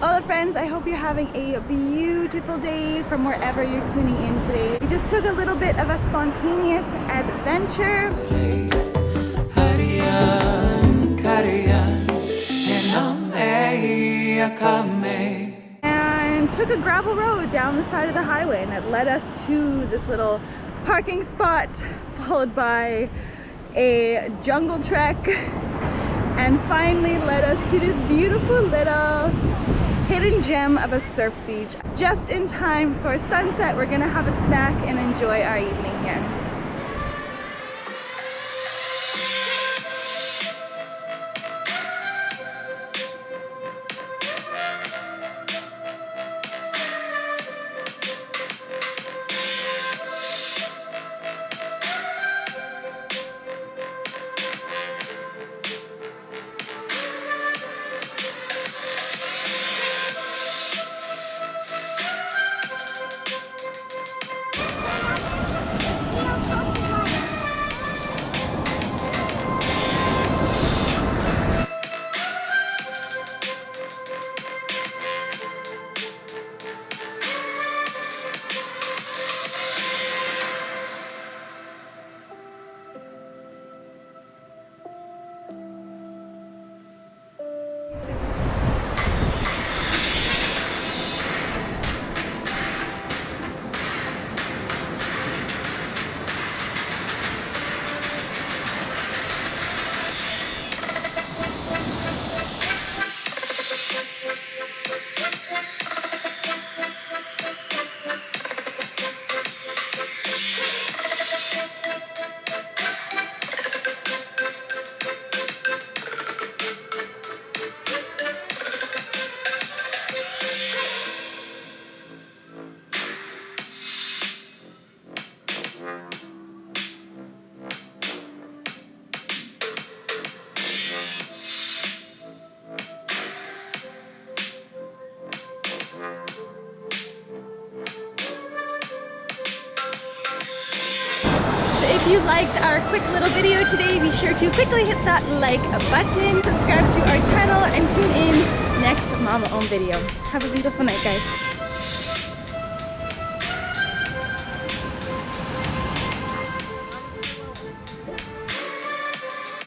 Hola friends, I hope you're having a beautiful day from wherever you're tuning in today. We just took a little bit of a spontaneous adventure and took a gravel road down the side of the highway, and it led us to this little parking spot, followed by a jungle trek, and finally led us to this beautiful little hidden gem of a surf beach. Just in time for sunset, we're gonna have a snack and enjoy our evening here. If you liked our quick little video today, be sure to quickly hit that like button, subscribe to our channel, and tune in next Mama Ohm video. Have a beautiful night, guys.